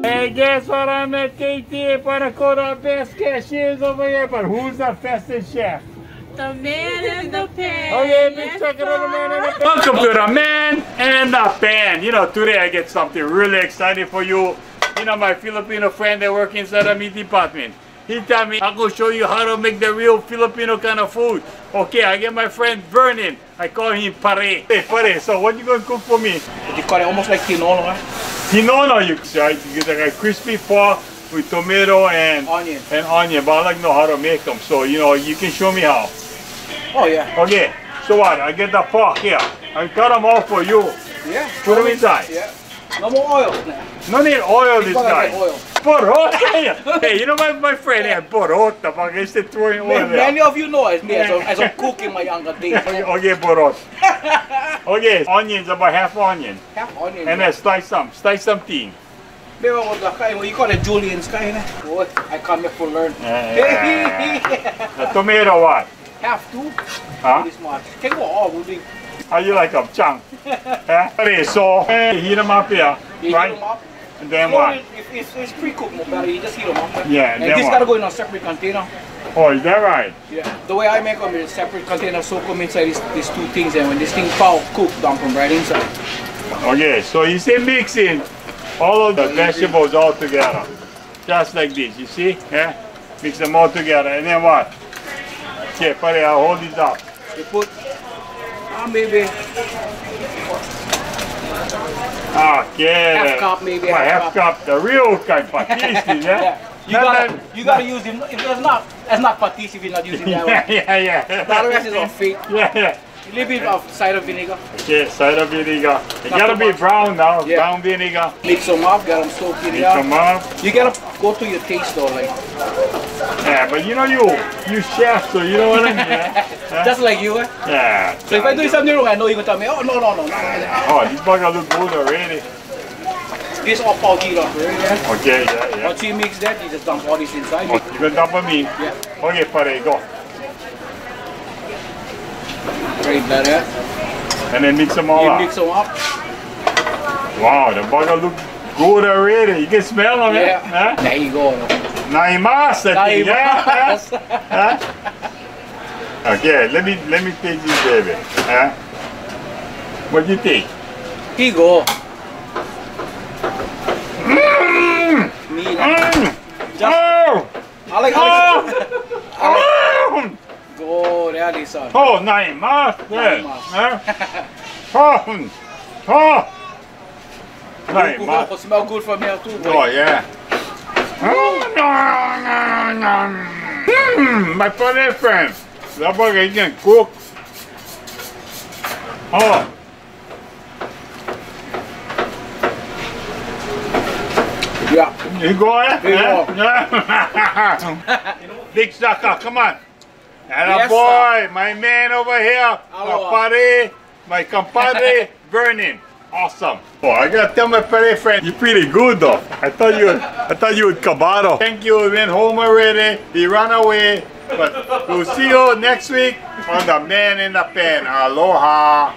Hey, guess what? I'm at KTA for the Koda best cashiers over here, but who's the fastest chef? The man in the pan. Oh yeah, big check it out, the man in the pan. Welcome to the man and the pan. You know, today I get something really exciting for you. You know, my Filipino friend that works inside the meat department. He told me, I'm going to show you how to make the real Filipino kind of food. Okay, I get my friend Vernon. I call him Pare. Hey, Pare, so what you going to cook for me? You call it almost like Tinono, right? Tinono, you get like a crispy pork with tomato and onion. But I like to know how to make them. So, you know, you can show me how. Oh, yeah. Okay, so what? I get the pork here. I cut them off for you. Yeah. Put them inside. Yeah. No more oil now. No need oil this time. Oil. Borota. Hey, you know my friend here, Borota. I used to throw in oil there. Many of you know as me as a cook in my younger days. Okay, Borota. Okay, onions, about half onion. Half onion. And then slice something. You call it Julian's kind of. Oh, I come here for learn. The tomato what? Half two. Huh? This much. Can go all moving. How you like them, chunk? Okay, so heat them up here, right? Heat them up. And then what? If it's pre-cooked, you just heat them up. Yeah, and then this what? gotta go in a separate container. Oh, is that right? Yeah. The way I make them is a separate container, soak them inside these two things, and when this thing foul cooked, dump them right inside. Okay, so you say mixing all of the vegetables all together, just like this. You see? Yeah. Mix them all together, and then what? Okay, Pare, I'll hold this up. You put maybe half cup, maybe half cup, the real kind, patis, yeah. You gotta use it. If it's not patis if you're not using that one. Yeah. The rest is all fake. Yeah. A little bit of cider vinegar. Okay, cider vinegar. It gotta be brown now, brown vinegar. Mix them up, get them soaked in there. Mix them up. You gotta go to your taste though, like. Yeah, but you know you chef, so you know what I mean. Just like you, eh? Yeah. So if I do something wrong, I know you're gonna tell me, oh no. Oh, this burger look good already. This all powdered up, right? Okay, yeah. Once you mix that, you just dump all this inside. Oh, you gonna dump on me? Yeah. Okay, Pare, go. Right there. And then mix them all up. You mix them up. Wow, the burger look good already. You can smell them, yeah. Huh? There you go. Naimas, Naimas. Huh? Okay, let me taste this baby. Huh? What do you think? Here you go. I like go there, this one. Oh, Naimas. Naimas. Smell good from here too, boy. Oh, yeah. My funny friend. That burger you can cook. Oh. Yeah. You go there? Yeah. Big sucker, come on. And yes, boy, my man over here, my compadre, Vernon. Awesome. Oh, I gotta tell my Pare friend, you're pretty good though. I thought you would Cabato. Thank you, he went home already. He ran away. But we'll see you next week on the Man in the Pan. Aloha.